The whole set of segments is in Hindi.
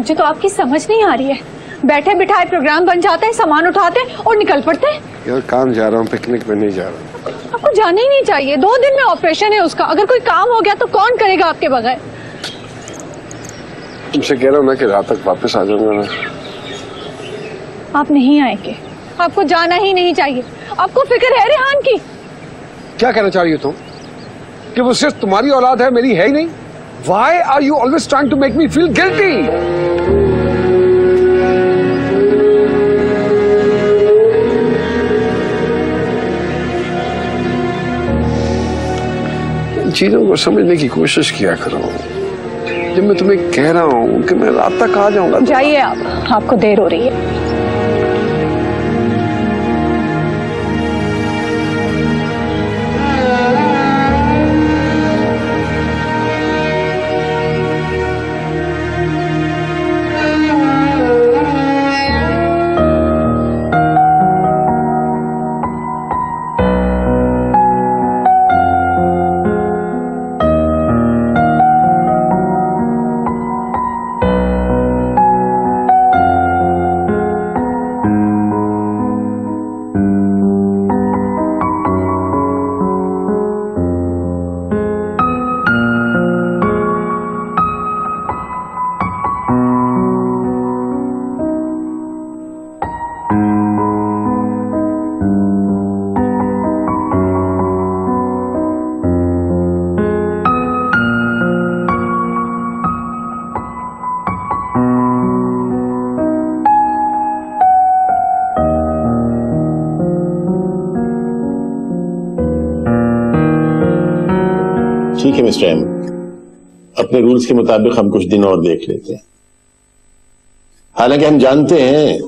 मुझे तो आपकी समझ नहीं आ रही है। बैठे बिठाए प्रोग्राम बन जाते हैं, सामान उठाते और निकल पड़ते हैं। यार काम जा रहा हूँ, पिकनिक में नहीं जा रहा। आपको जाना ही नहीं चाहिए, 2 दिन में ऑपरेशन है उसका। अगर कोई काम हो गया तो कौन करेगा आपके बगैर? तुमसे कह रहा हूँ ना कि रात तक वापस आ जाऊंगा मैं। आप नहीं आएंगे, आपको जाना ही नहीं चाहिए। आपको फिक्र है रेहान की? क्या कहना चाह रही हो तुम कि वो सिर्फ तुम्हारी औलाद है, मेरी है ही नहीं? Why are you always trying to make me feel guilty? चीजों को समझने की कोशिश किया करो। जब मैं तुम्हें कह रहा हूं कि मैं रात तक आ जाऊंगा। जाइए आप, आपको देर हो रही है। ठीक है मिस्टर एम, अपने रूल्स के मुताबिक हम कुछ दिन और देख लेते हैं। हालांकि हम जानते हैं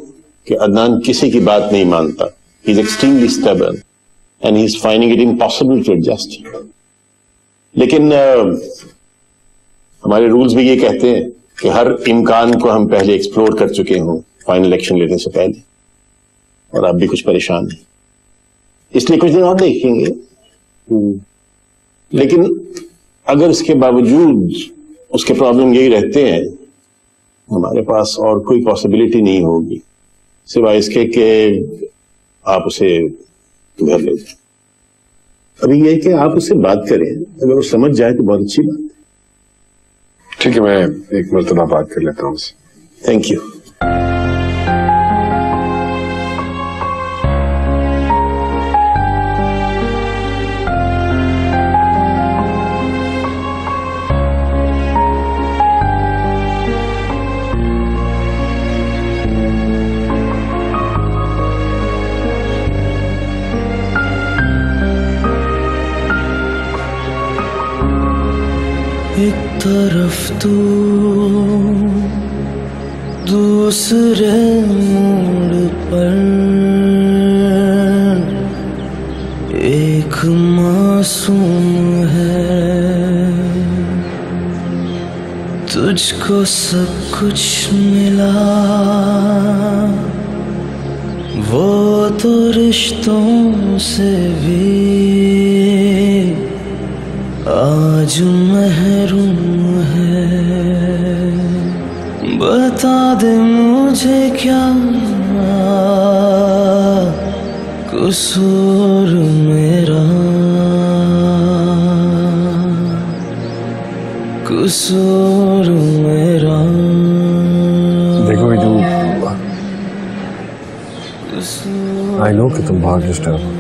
कि अदनान किसी की बात नहीं मानता। He is extremely stubborn and he is finding it impossible to adjust. लेकिन हमारे रूल्स भी ये कहते हैं कि हर इम्कान को हम पहले एक्सप्लोर कर चुके हों फाइनल एक्शन लेने से पहले, और आप भी कुछ परेशान हैं, इसलिए कुछ दिन और देखेंगे। लेकिन अगर इसके बावजूद उसके प्रॉब्लम यही रहते हैं, हमारे पास और कोई पॉसिबिलिटी नहीं होगी सिवाय इसके कि आप उसे घर ले जाए। अभी यह कि आप उससे बात करें, अगर वो समझ जाए तो बहुत अच्छी बात है। ठीक है, मैं एक मरतबा बात कर लेता हूँ उससे। Thank you. एक तरफ तू दूसरे मोड़ पर एक मासूम है, तुझको सब कुछ मिला, वो तो रिश्तों से भी आज महरूम है। बता दे मुझे क्या कसूर मेरा, कसूर मेरा। देखो आई नो कि तुम बहुत डिस्टर्ब हो,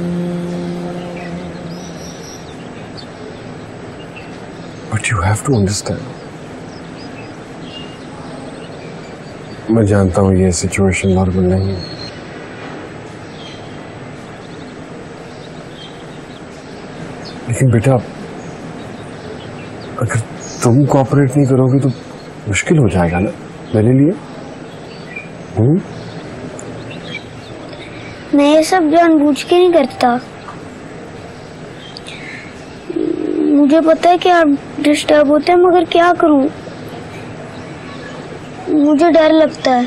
but you have to understand. मैं जानता हूँ ये सिचुएशन नॉर्मल नहीं है, लेकिन बेटा अगर तुम कोऑपरेट नहीं करोगे तो मुश्किल हो जाएगा ना मेरे लिए। मैं ये सब जानबूझ के नहीं करता। मुझे पता है कि आप डिस्टर्ब होते हैं, मगर क्या करूं, मुझे डर लगता है।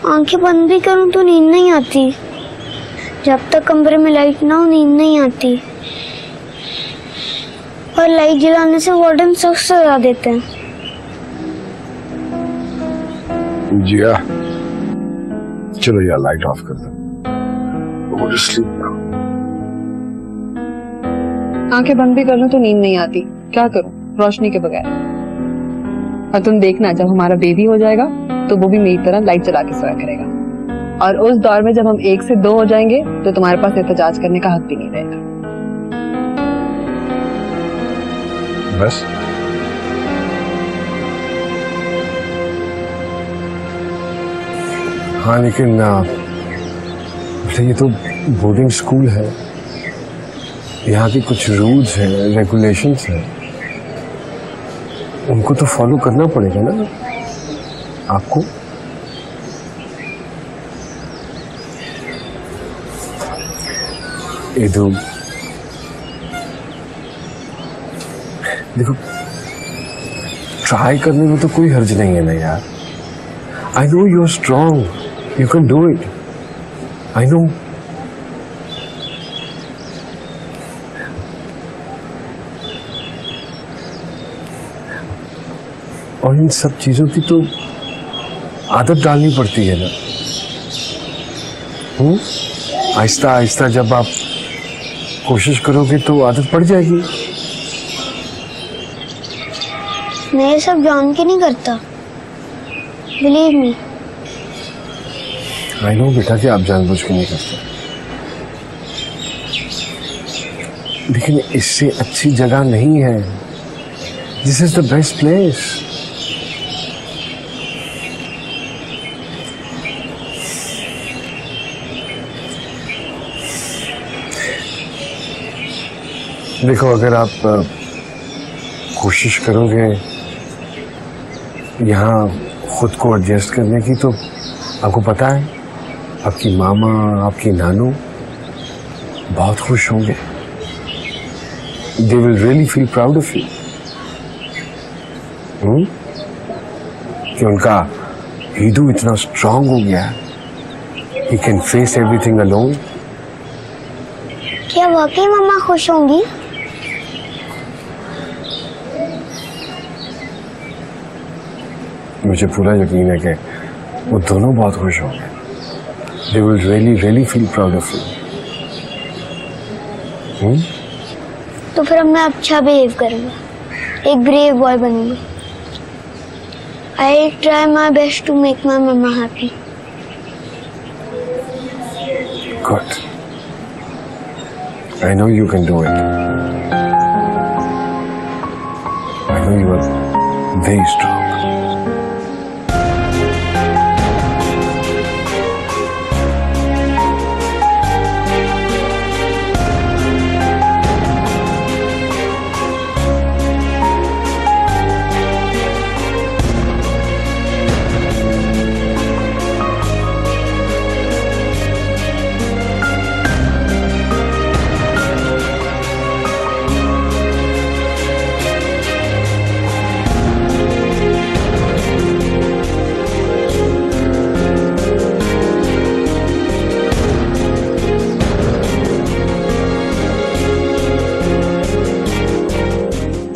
आंखें बंद भी करूं तो नींद नहीं आती, जब तक कमरे में लाइट ना हो नींद नहीं आती। और लाइट जलाने से वार्डन सख्त सजा देते हैं। जिया चलो यार लाइट ऑफ कर दो, मुझे स्लीप ना। आंखें बंद भी कर लूं तो नींद नहीं आती, क्या करूं रोशनी के बगैर। और तुम देखना जब हमारा बेबी हो जाएगा तो वो भी मेरी तरह लाइट जला के सोया करेगा, और उस दौर में जब हम 1 से 2 हो जाएंगे तो तुम्हारे पास एहतजाज करने का हक भी नहीं रहेगा। बस हाँ, लेकिन ये तो बोर्डिंग स्कूल है, यहाँ की कुछ रूल्स हैं, रेगुलेशंस हैं, उनको तो फॉलो करना पड़ेगा ना आपको। इधर देखो, ट्राई करने में तो कोई हर्ज नहीं है ना यार। I know you are strong, you can do it, I know. और इन सब चीजों की तो आदत डालनी पड़ती है ना। आहिस्ता आहिस्ता जब आप कोशिश करोगे तो आदत पड़ जाएगी। मैं ये सब जान के नहीं करता, बिलीव मी। आई नो बेटा कि आप जानबूझ के नहीं करते, लेकिन इससे अच्छी जगह नहीं है। This is the best place. देखो, अगर आप कोशिश करोगे यहाँ खुद को एडजस्ट करने की, तो आपको पता है आपकी मामा, आपकी नानू बहुत खुश होंगे। They will really feel proud of you कि उनका हीदू इतना स्ट्रांग हो गया, he can face everything alone. क्या वाकई मम्मा खुश होंगी? मुझे पूरा यकीन है कि वो दोनों बहुत खुश होंगे। They will really feel proud of you. तो फिर अब मैं अच्छा बिहेव करूंगा, एक ब्रेव बॉय बनूंगा। I'll try my best to make my mama happy. Good. I know you can do it. I know you are very strong.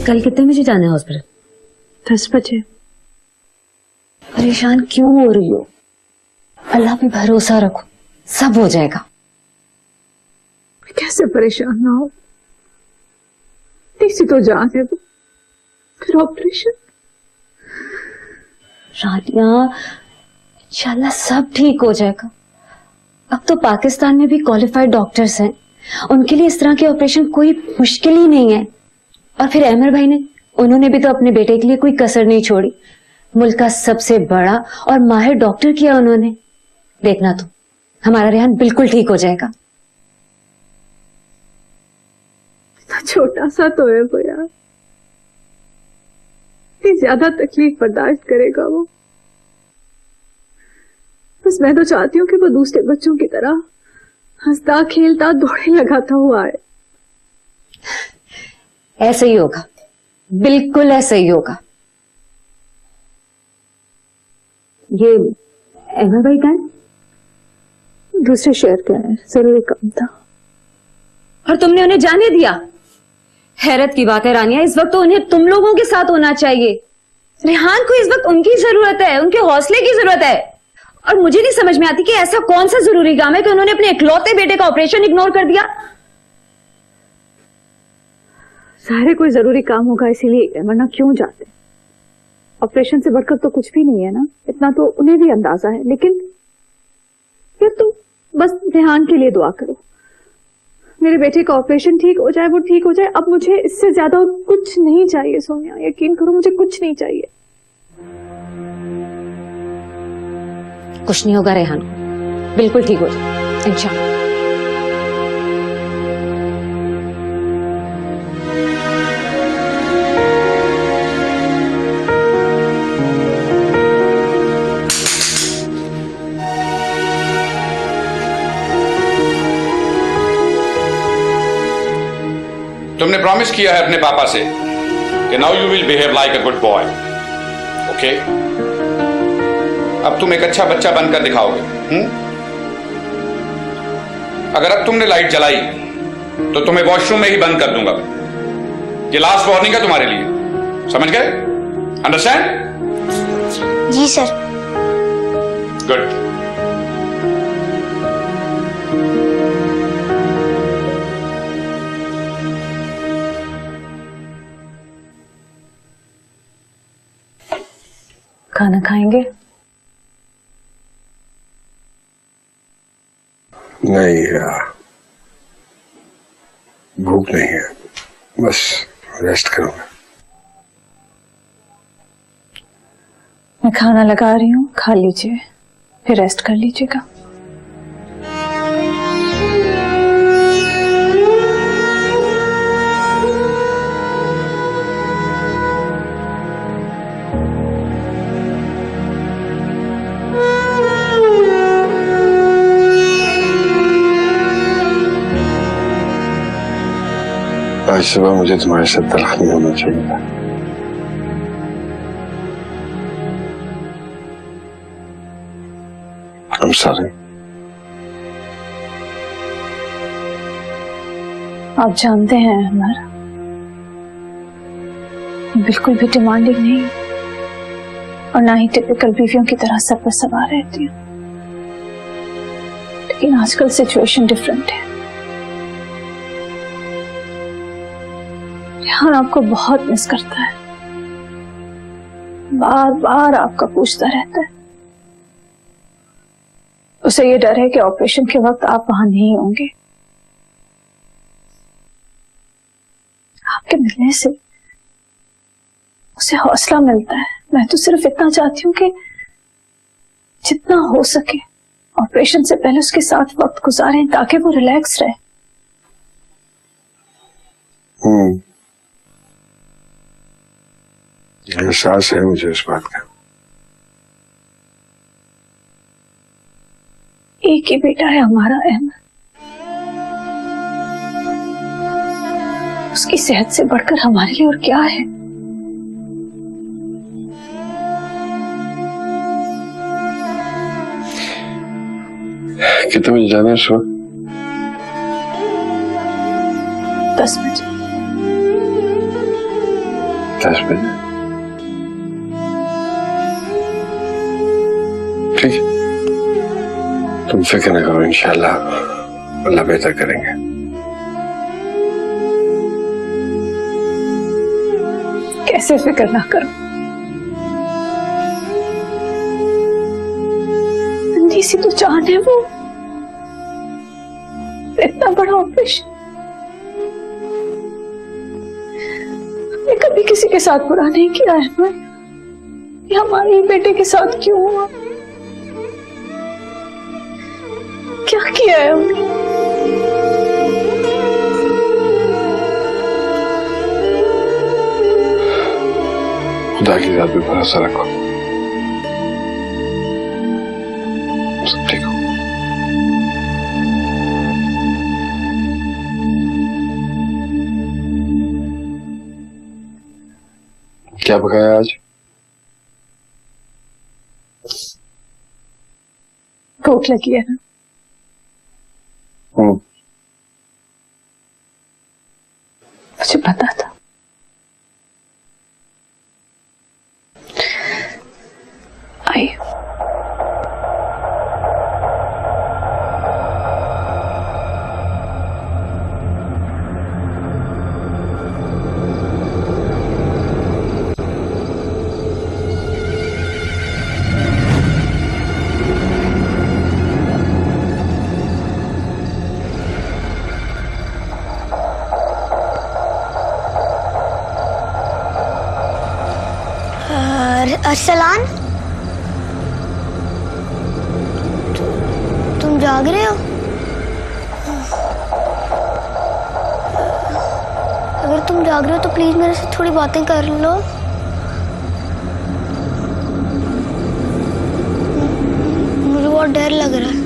कल कितने बजे जाना है हॉस्पिटल? 10 बजे। परेशान क्यों हो रही हो? अल्लाह पे भरोसा रखो, सब हो जाएगा। कैसे परेशान ना हो, इसी तो जान है, फिर ऑपरेशन। रानिया, इंशाल्लाह सब ठीक हो जाएगा। अब तो पाकिस्तान में भी क्वालिफाइड डॉक्टर्स हैं, उनके लिए इस तरह के ऑपरेशन कोई मुश्किल ही नहीं है। और फिर अहमर भाई ने, उन्होंने भी तो अपने बेटे के लिए कोई कसर नहीं छोड़ी। मुल्क का सबसे बड़ा और माहिर डॉक्टर किया उन्होंने। देखना तो, हमारा रेहान बिल्कुल ठीक हो जाएगा। इतना छोटा सा तो है वो यार, इतनी ज्यादा तकलीफ बर्दाश्त करेगा वो? बस मैं तो चाहती हूँ कि वो दूसरे बच्चों की तरह हंसता खेलता दौड़े लगाता हुआ आए। ऐसे ही होगा, बिल्कुल ऐसे ही होगा। ये अहमद भाई कहाँ है? दूसरे शहर का है, जरूरी काम था। और तुमने उन्हें जाने दिया? हैरत की बात है रानिया, इस वक्त तो उन्हें तुम लोगों के साथ होना चाहिए। रेहान को इस वक्त उनकी जरूरत है, उनके हौसले की जरूरत है। और मुझे नहीं समझ में आती कि ऐसा कौन सा जरूरी काम है कि उन्होंने अपने इकलौते बेटे का ऑपरेशन इग्नोर कर दिया। सारे कोई जरूरी काम होगा इसीलिए, वरना क्यों जाते। ऑपरेशन से बढ़कर तो कुछ भी नहीं है ना, इतना तो उन्हें भी अंदाजा है। लेकिन फिर तुम बस रेहान के लिए दुआ करो, मेरे बेटे का ऑपरेशन ठीक हो जाए, वो ठीक हो जाए। अब मुझे इससे ज्यादा कुछ नहीं चाहिए सोनिया, यकीन करो मुझे कुछ नहीं चाहिए। कुछ नहीं होगा रेहान को, बिल्कुल ठीक हो जाए इंशाल्लाह। तुमने प्रॉमिस किया है अपने पापा से कि now you will behave like a good boy, okay? अब तुम एक अच्छा बच्चा बनकर दिखाओगे। अगर अब तुमने लाइट जलाई तो तुम्हें वॉशरूम में ही बंद कर दूंगा। ये लास्ट वार्निंग है तुम्हारे लिए, समझ गए? अंडरस्टैंड? जी सर। गुड। खाना खाएंगे? नहीं भूख नहीं है, बस रेस्ट करूंगा। मैं खाना लगा रही हूँ, खा लीजिए फिर रेस्ट कर लीजिएगा। आज सुबह मुझे तुम्हारे साथ तलाक नहीं होना चाहिए था। I'm sorry। आप जानते हैं अमर, बिल्कुल भी डिमांडिंग नहीं और ना ही टिपिकल बीवियों की तरह सर पर सवार रहती हूँ। लेकिन आजकल सिचुएशन डिफरेंट है। रेहान आपको बहुत मिस करता है, बार बार आपका पूछता रहता है। उसे ये डर है कि ऑपरेशन के वक्त आप वहां नहीं होंगे। आपके मिलने से उसे हौसला मिलता है। मैं तो सिर्फ इतना चाहती हूँ कि जितना हो सके ऑपरेशन से पहले उसके साथ वक्त गुजारें ताकि वो रिलैक्स रहे। एहसास है मुझे इस बात का। एक ही बेटा है हमारा अहमद, उसकी सेहत से बढ़कर हमारे लिए और क्या है। कितने बजे जाना है सुबह? 10 बजे। 10 बजे ठीक है, तुम फिक्र न करो, इंशाल्लाह अल्लाह बेहतर करेंगे। कैसे फिक्र ना करो, नन्ही सी तो जान है वो, इतना बड़ा ऑपरेशन। हमने कभी किसी के साथ बुरा नहीं किया है, ये हमारे ही बेटे के साथ क्यों हुआ? क्या किया है हमने? खुदा की जात पे भरोसा रखो, सब ठीक हो। क्या पकाया आज? भूख लगी है ना? मुझे पता था। भाई। अरसलान, तुम जाग रहे हो? अगर तुम जाग रहे हो तो प्लीज मेरे से थोड़ी बातें कर लो। मुझे बहुत डर लग रहा है।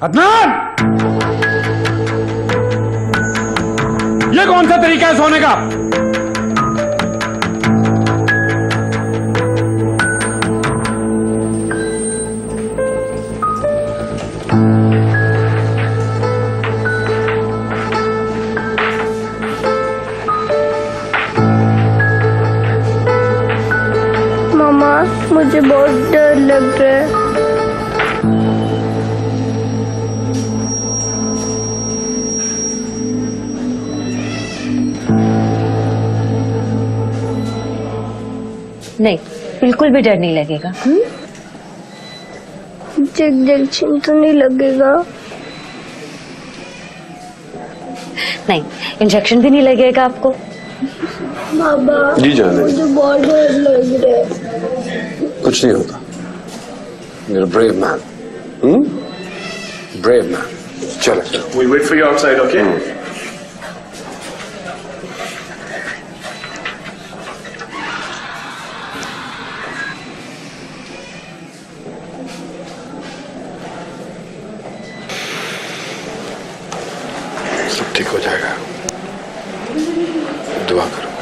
अदनान, ये कौन सा तरीका है सोने का? मामा, मुझे बहुत डर लग रहा है। नहीं, बिल्कुल भी डर नहीं लगेगा। इंजेक्शन तो नहीं लगेगा? नहीं, इंजेक्शन भी नहीं लगेगा आपको। बाबा जी जाने, मुझे बहुत डर लग रहा है। कुछ नहीं होता। You're a brave man. Brave man. चलो। We wait for you outside, okay? सब ठीक हो जाएगा, दुआ करो।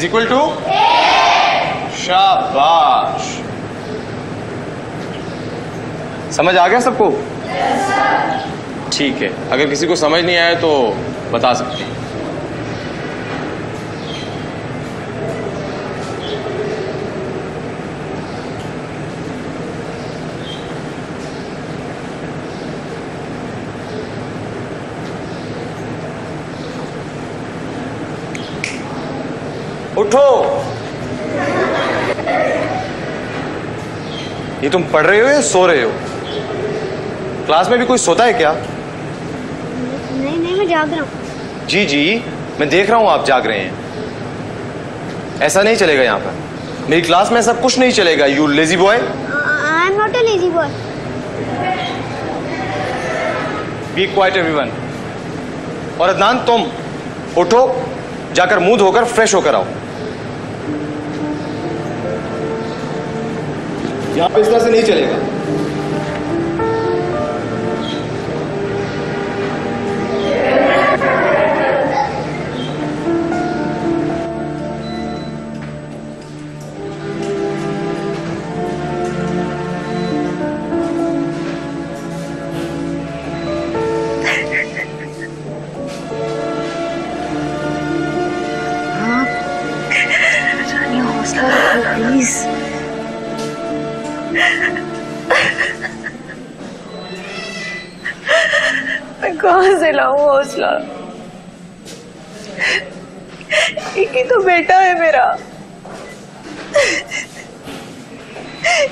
इज इक्वल टू शाबाश। समझ आ गया सबको? ठीक है, अगर किसी को समझ नहीं आया तो बता सकते हैं। उठो। ये तुम पढ़ रहे हो या सो रहे हो? क्लास में भी कोई सोता है क्या? नहीं नहीं, मैं जाग रहा हूँ। जी जी, मैं देख रहा हूं आप जाग रहे हैं। ऐसा नहीं चलेगा यहाँ पर। मेरी क्लास में ऐसा कुछ नहीं चलेगा। You lazy boy. I am not a lazy boy. Be quiet everyone. और अदनान, तुम उठो, जाकर मुंह धोकर फ्रेश होकर आओ। यहां पे इस तरह से नहीं चलेगा। हौसला रखो प्लीज। मैं कहाँ से लाऊं हौसला? एक ही तो बेटा है मेरा।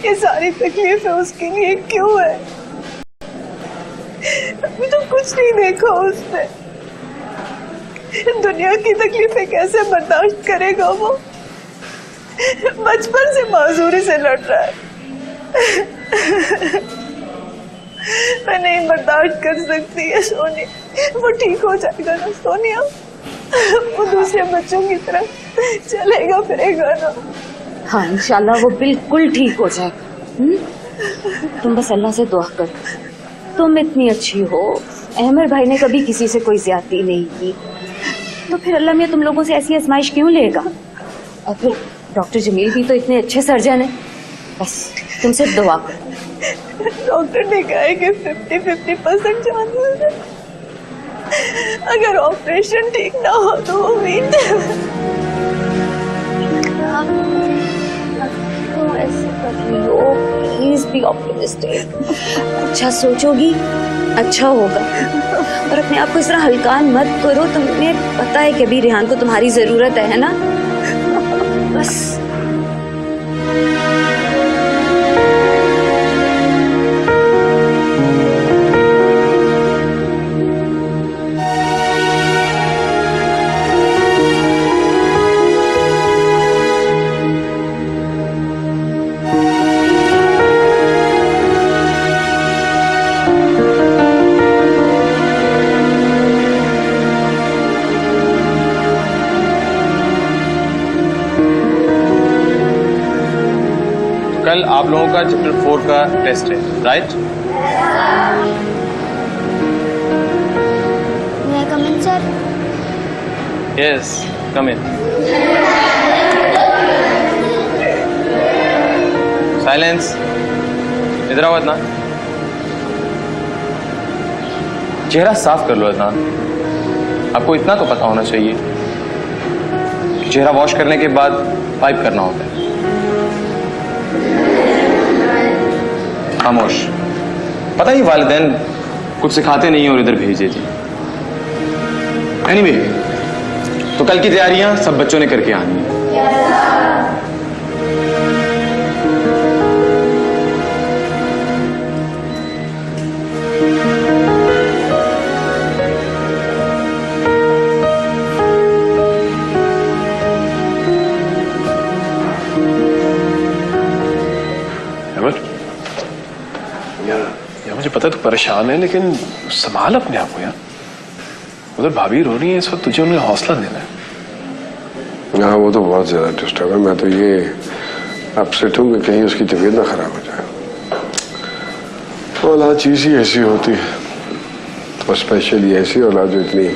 ये सारी तकलीफें उसके लिए क्यों है? अभी तो कुछ नहीं देखा उसने। दुनिया की तकलीफें कैसे बर्दाश्त करेगा वो? बचपन से माजूरी से लड़ रहा है। मैं नहीं बर्दाश्त कर सकती है सोनी। वो ठीक हो जाएगा ना सोनिया? वो दूसरे बच्चों की तरह चलेगा फिरेगा ना? हाँ, इंशाल्लाह वो बिल्कुल ठीक हो जाएगा। तुम बस अल्लाह से दुआ करो। तुम इतनी अच्छी हो, अहमद भाई ने कभी किसी से कोई ज्यादती नहीं की, तो फिर अल्लाह मियां तुम लोगों से ऐसी आजमाइश क्यों लेगा? और फिर डॉक्टर जमील भी तो इतने अच्छे सर्जन हैं। बस तुम सिर्फ दुआ करो। डॉक्टर ने कहा है कि 50-50% चांसेस है। अगर ऑपरेशन ठीक ना हो तो वो वीक है। ऐसे कर रही हो, प्लीज बी ऑप्टिमिस्टिक। अच्छा सोचोगी अच्छा होगा। और अपने आप को इस तरह हल्कान मत करो। तुम्हें पता है कि अभी रेहान को तुम्हारी जरूरत है ना? बस कल आप लोगों का चैप्टर 4 का टेस्ट है, राइट? मैं कम इन सर। यस, कम इन। साइलेंस। इधर आओ अदनान। चेहरा साफ कर लो अदनान। आपको इतना तो पता होना चाहिए कि चेहरा वॉश करने के बाद वाइप करना होता है। खामोश। पता ही वालिदैन कुछ सिखाते नहीं और इधर भेज देते। एनीवे, तो कल की तैयारियां सब बच्चों ने करके आनी है। यार मुझे पता है तू परेशान है, लेकिन संभाल अपने आप को यार। उधर भाभी रो रही है इस वक्त, तुझे उन्हें हौसला देना है। हाँ, वो तो बहुत ज्यादा डिस्टर्ब है। मैं तो ये अपसेट हूँ कि कहीं उसकी तबीयत ना खराब हो जाए। औलाद चीज ही ऐसी होती है, और स्पेशली ऐसी औलाद जो इतनी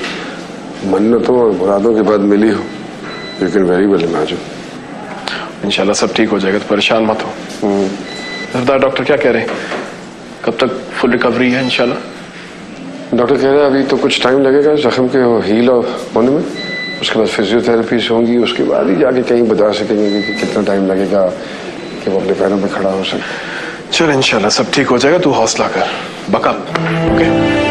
मन्नतों और मुरादों के बाद मिली हो। You can very well imagine. इंशाल्लाह सब ठीक हो जाएगा, तो परेशान मत हो। सरदार डॉक्टर क्या कह रहे हैं, कब तक फुल रिकवरी है इंशाल्लाह? डॉक्टर कह रहे हैं अभी तो कुछ टाइम लगेगा जख्म के हील होने में, उसके बाद फिजियोथेरेपीज होंगी, उसके बाद ही जाके कहीं बता सकेंगे कि कितना टाइम लगेगा कि वो अपने पैरों पे खड़ा हो सके। चल इंशाल्लाह सब ठीक हो जाएगा, तू हौसला कर, बकअप। ओके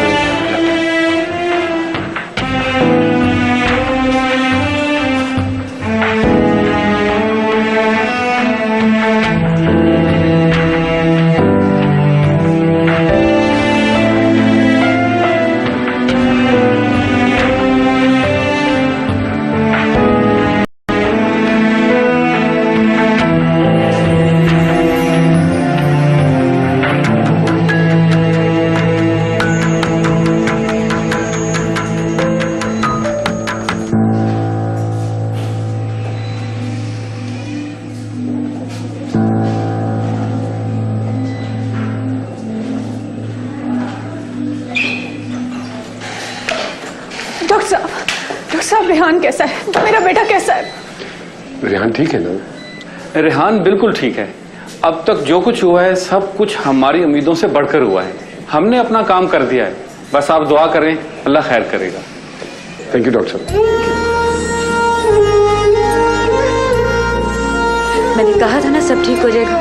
डॉक्टर साहब रेहान कैसा है, मेरा बेटा कैसा है? रेहान ठीक है ना? रेहान बिल्कुल ठीक है। अब तक जो कुछ हुआ है सब कुछ हमारी उम्मीदों से बढ़कर हुआ है। हमने अपना काम कर दिया है, बस आप दुआ करें, अल्लाह खैर करेगा। Thank you doctor. मैंने कहा था ना सब ठीक हो जाएगा।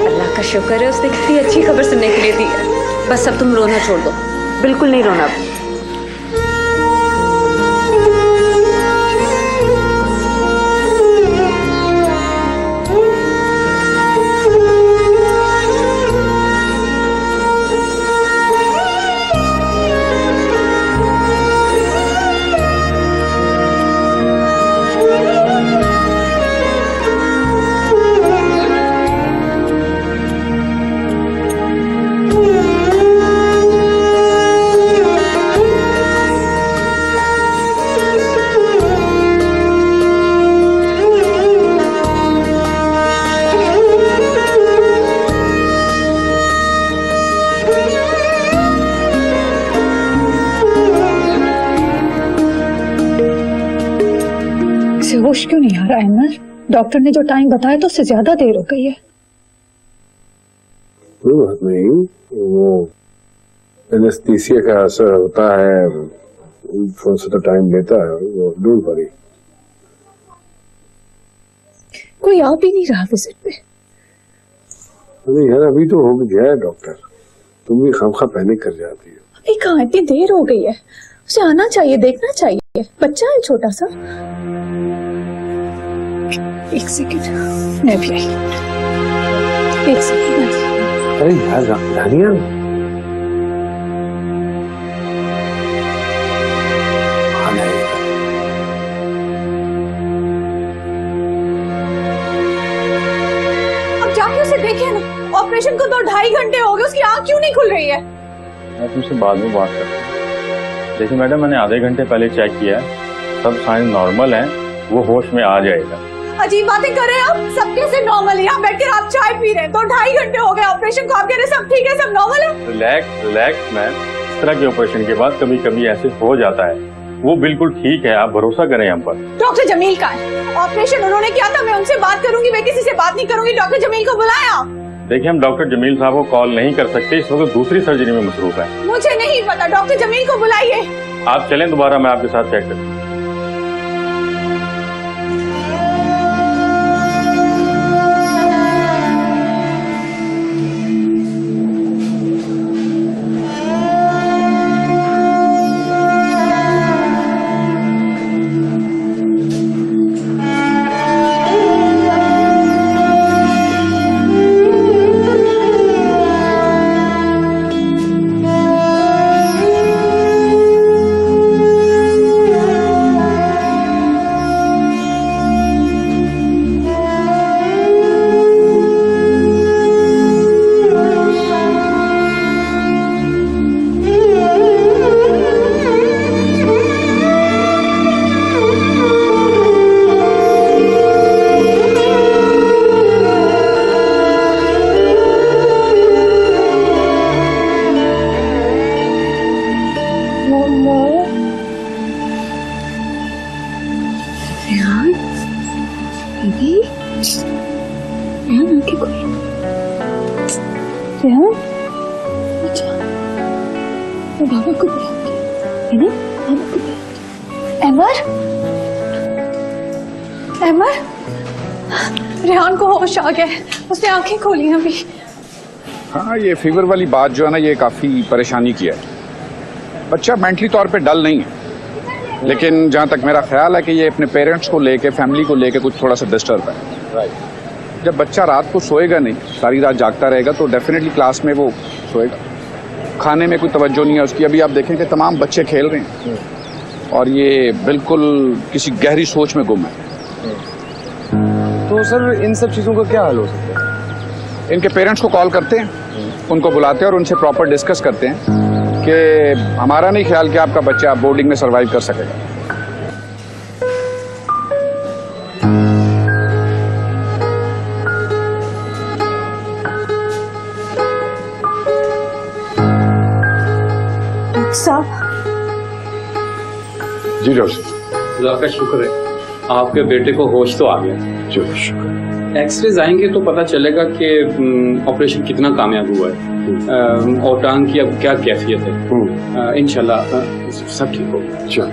अल्लाह का शुक्र है उसने कितनी अच्छी खबर सुनने के लिए दी है। बस अब तुम रोना छोड़ दो, बिल्कुल नहीं रोना अब। होश क्यों नहीं आ रहा है? डॉक्टर ने जो टाइम बताया तो उससे ज्यादा देर हो गई है। कोई बात नहीं, वो एनेस्थीसिया का असर होता है, थोड़ा सा तो टाइम लेता है, वो डोंट वरी। कोई आ भी नहीं रहा विजिट पे। अरे यार अभी तो हो गया है डॉक्टर, तुम भी खामखा पैनिक कर जाती हो। अभी कहाँ, इतनी देर हो गई है, उसे आना चाहिए, देखना चाहिए, बच्चा है छोटा सा। एक सेकंड, मैं भी आई। एक सेकंड। अरे यार रानिया, अब जाके उसे देखिए ना, ऑपरेशन को तो 2.5 घंटे हो गए, उसकी आंख क्यों नहीं खुल रही है? मैं तुमसे बाद में बात करता हूँ। देखिए मैडम, मैंने आधे घंटे पहले चेक किया है, सब साइन नॉर्मल है, वो होश में आ जाएगा। अजीब बातें कर रहे हैं आप, सब कैसे नॉर्मल है? यहाँ बैठकर आप चाय पी रहे हैं, तो 2.5 घंटे हो गए ऑपरेशन को, आप कह रहे हैं सब ठीक है, सब नॉर्मल है? रिलैक्स मैम, इस तरह के ऑपरेशन के बाद कभी कभी ऐसे हो जाता है, वो बिल्कुल ठीक है, आप भरोसा करें हम पर। डॉक्टर जमील का है, ऑपरेशन उन्होंने किया था, मैं उनसे बात करूंगी, मैं किसी से बात नहीं करूंगी। डॉक्टर जमील को बुलाया। देखिए हम डॉक्टर जमील साहब को कॉल नहीं कर सकते, इस वक्त दूसरी सर्जरी में मसरूफ है। मुझे नहीं पता, डॉक्टर जमील को बुलाइए। आप चलें, दोबारा मैं आपके साथ चेक करूँ। बाबा को बुलाती है ना, बाबा को बुलाती। अमर, अमर, रेहान को होश आ गया, उसने आंखें खोली हैं अभी। हाँ, ये फीवर वाली बात जो है ना, ये काफी परेशानी की है। बच्चा मेंटली तौर पे डल नहीं है, लेकिन जहां तक मेरा ख्याल है कि ये अपने पेरेंट्स को लेके, फैमिली को लेके कुछ थोड़ा सा डिस्टर्ब है। जब बच्चा रात को सोएगा नहीं, सारी रात जागता रहेगा, तो डेफिनेटली क्लास में वो सोएगा। खाने में कोई तवज्जो नहीं है उसकी। अभी आप देखें कि तमाम बच्चे खेल रहे हैं और ये बिल्कुल किसी गहरी सोच में गुम है। तो सर इन सब चीजों का क्या हल हो सकता है? इनके पेरेंट्स को कॉल करते हैं, उनको बुलाते हैं और उनसे प्रॉपर डिस्कस करते हैं कि हमारा नहीं ख्याल कि आपका बच्चा बोर्डिंग में सरवाइव कर सकेगा। जी डॉक्टर। खुदा का शुक्र है, आपके बेटे को होश तो आ गया। जी शुक्र। एक्सरेज आएंगे तो पता चलेगा कि ऑपरेशन कितना कामयाब हुआ है और टांग की अब क्या कैफियत है। इंशाल्लाह सब ठीक होगा। चलो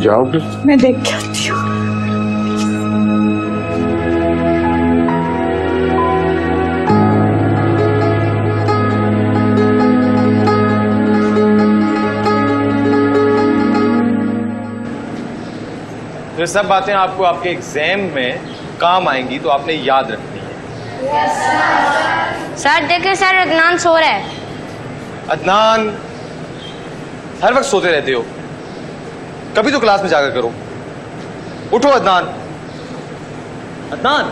जाओ फिर। मैं देख के आती हूँ। ये सब बातें आपको आपके एग्जाम में काम आएंगी, तो आपने याद रखनी है। सर देखिए सर, अदनान सो रहा है। अदनान हर वक्त सोते रहते हो, कभी तो क्लास में जाकर करो। उठो अदनान। अदनान,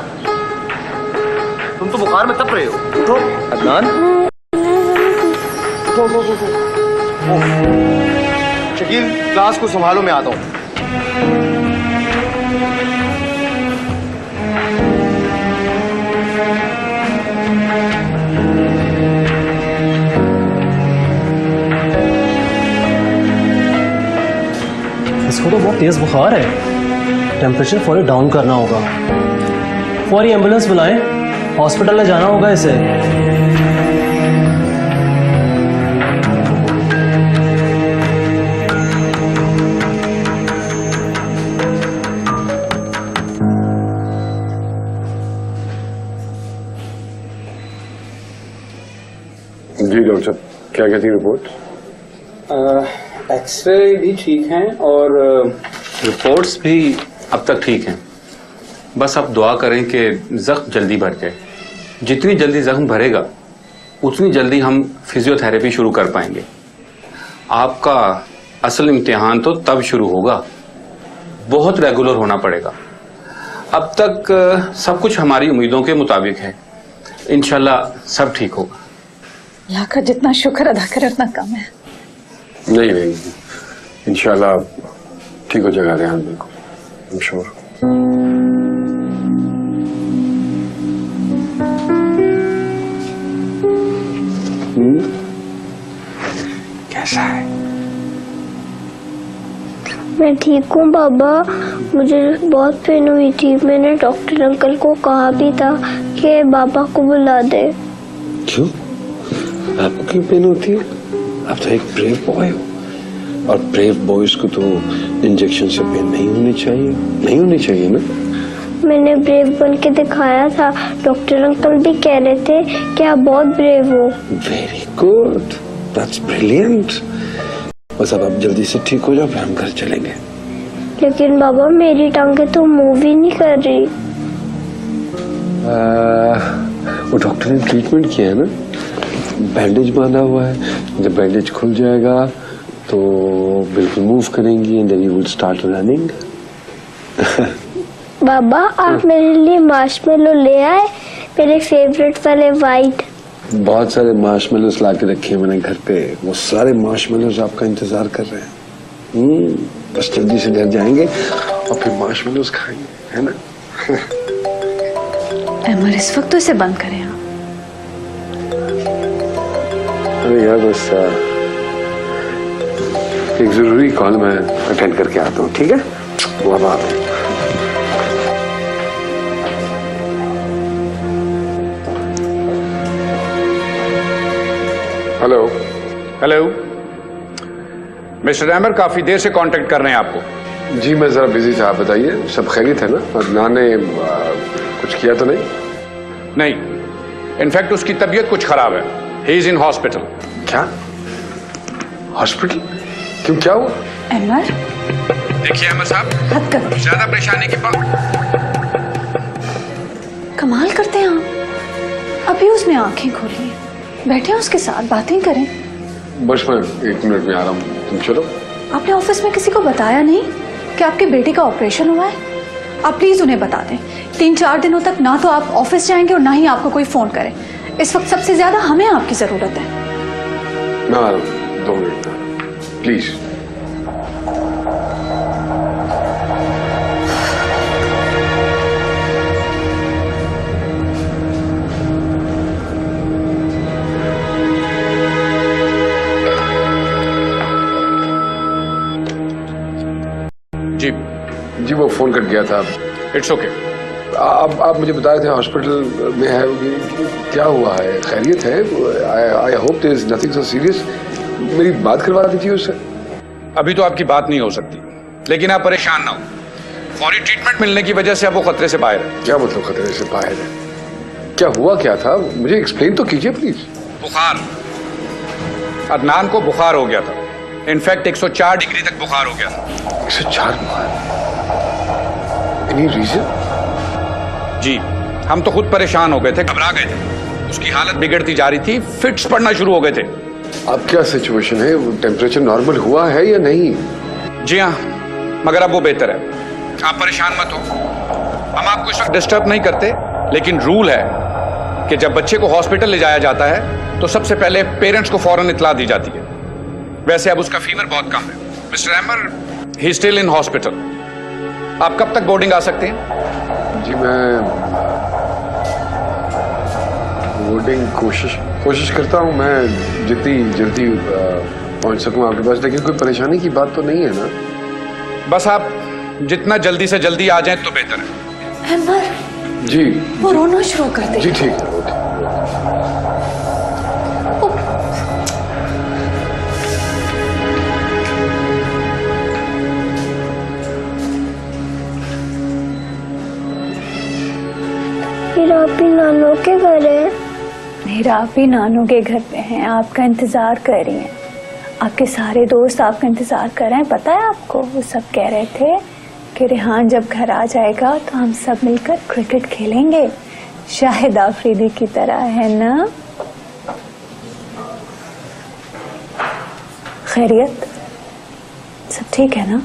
तुम तो बुखार में तप रहे हो। उठो अदनान। उठो। शकील, क्लास को संभालो, मैं आता हूं। इसको तो बहुत तेज बुखार है, टेम्परेचर फौरी डाउन करना होगा। फौरी एम्बुलेंस बुलाएं, हॉस्पिटल में जाना होगा इसे। जी डॉक्टर, क्या कहती रिपोर्ट? एक्सरे भी ठीक हैं और रिपोर्ट्स भी अब तक ठीक हैं। बस आप दुआ करें कि जख्म जल्दी भर जाए। जितनी जल्दी जख्म भरेगा उतनी जल्दी हम फिजियोथेरेपी शुरू कर पाएंगे। आपका असल इम्तिहान तो तब शुरू होगा, बहुत रेगुलर होना पड़ेगा। अब तक सब कुछ हमारी उम्मीदों के मुताबिक है। इंशाल्लाह सब ठीक होगा। अल्लाह का जितना शुक्र अदा करे उतना कम है। नहीं, इंशाल्लाह ठीक हो जाएगा रेहान, बिल्कुल, आई एम श्योर। कैसा है? मैं ठीक हूँ बाबा, मुझे बहुत पेन हुई थी। मैंने डॉक्टर अंकल को कहा भी था कि बाबा को बुला दे। क्यों? आपको क्यों पेन होती है? आप तो एक ब्रेव बॉय हो, और ब्रेव बॉयज को तो इंजेक्शन से पेन नहीं होनी चाहिए ना। मैंने ब्रेव बन के दिखाया था, डॉक्टर अंकल भी कह रहे थे कि आप बहुत ब्रेव हो। Very good, that's brilliant. बस अब आप जल्दी से ठीक हो जाओ, फिर हम घर चलेंगे। लेकिन बाबा मेरी टांगे तो मूव ही नहीं कर रही। वो डॉक्टर ने ट्रीटमेंट किया है ना, बैंडेज बांधा हुआ है। जब बैंडेज खुल जाएगा तो बिल्कुल मूव करेंगी and then you will start running. बाबा आप मेरे लिए मार्शमेलो ले आए, मेरे फेवरेट वाले वाइट। बहुत सारे मार्शमेलोस ला के रखे हैं मैंने घर पे, वो सारे मार्शमेलोस आपका इंतजार कर रहे हैं। बस जल्दी से घर जाएंगे और फिर मार्शमेलोस खाएंगे, है ना? अमर इस वक्त तो इसे बंद करें आप। अरे यार बस एक जरूरी कॉल मैं अटेंड करके आता हूँ, ठीक है? वो अब आ रहा हूँ। हेलो हेलो मिस्टर अहमर, काफी देर से कांटेक्ट कर रहे हैं आपको। जी मैं जरा बिजी था, आप बताइए सब खैरियत है ना? अदनान ने कुछ किया तो नहीं? नहीं, इनफैक्ट उसकी तबीयत कुछ खराब है। He is in hospital. क्या? हॉस्पिटल? क्यों, क्या हुआ? अहमर, देखिए अहमद साहब, हद कर, ज्यादा परेशानी की बात। कमाल करते हैं आप। अभी उसने आंखें खोली हैं, बैठे हैं उसके साथ, बातें करें। बस मैं 1 मिनट में आ रहा हूँ, तुम चलो। आपने ऑफिस में किसी को बताया नहीं कि आपके बेटे का ऑपरेशन हुआ है? आप प्लीज उन्हें बता दें। 3-4 दिनों तक ना तो आप ऑफिस जाएंगे और ना ही आपको कोई फोन करे। इस वक्त सबसे ज्यादा हमें आपकी जरूरत है। मैं आ रहा हूँ 2 मिनट में, प्लीज। जी जी वो फोन कट गया था। It's okay. आप मुझे बता रहे थे हॉस्पिटल में है, क्या हुआ है? खैरियत है? I hope there is nothing so serious. मेरी बात करवा दीजिए उससे। अभी तो आपकी बात नहीं हो सकती, लेकिन आप परेशान ना हो। फौरी ट्रीटमेंट मिलने की वजह से अब वो खतरे से बाहर है। क्या मतलब खतरे से बाहर है? क्या हुआ क्या था? मुझे एक्सप्लेन तो कीजिए प्लीज। बुखार, अदनान को बुखार हो गया था। इनफैक्ट 104 डिग्री तक बुखार हो गया था। 104 बुखार? Any reason? जी, हम तो खुद परेशान हो गए थे, घबरा गए थे। उसकी हालत बिगड़ती जा रही थी, फिट्स पड़ना शुरू हो गए थे। अब क्या सिचुएशन है? टेम्परेचर नॉर्मल हुआ है या नहीं? जी हाँ, मगर अब वो बेहतर है। आप परेशान मत हो, हम आपको इस वक्त डिस्टर्ब नहीं करते, लेकिन रूल है कि जब बच्चे को हॉस्पिटल ले जाया जाता है तो सबसे पहले पेरेंट्स को फौरन इत्तला दी जाती है। वैसे अब उसका फीवर बहुत कम है। Mister Ahmar, he still in hospital. आप कब तक बोर्डिंग आ सकते हैं? जी मैं बोर्डिंग कोशिश करता हूँ, मैं जितनी जल्दी पहुंच सकूं आपके पास, लेकिन कोई परेशानी की बात तो नहीं है ना? बस आप जितना जल्दी से जल्दी आ जाएं तो बेहतर है। अहमर, जी वो रोना शुरू कर दे। जी ठीक है, वो ठीक। मेरा भी नानू के घर है। मेरा भी नानू के घर पे हैं, आपका इंतजार कर रही हैं। आपके सारे दोस्त आपका इंतजार कर रहे हैं। पता है आपको, वो सब कह रहे थे कि रेहान जब घर आ जाएगा तो हम सब मिलकर क्रिकेट खेलेंगे, शाहिद आफरीदी की तरह, है ना? खैरियत? सब ठीक है ना?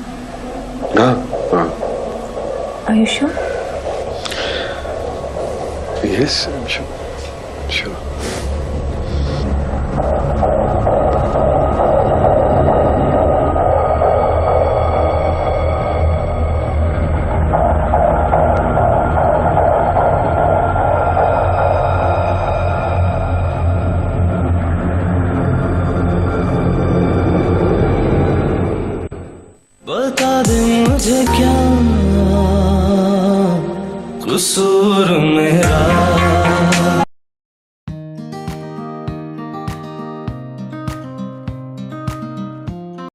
हाँ हाँ। Are you sure? Yes, I'm sure. बता दे मुझे क्या कसूर मेरा।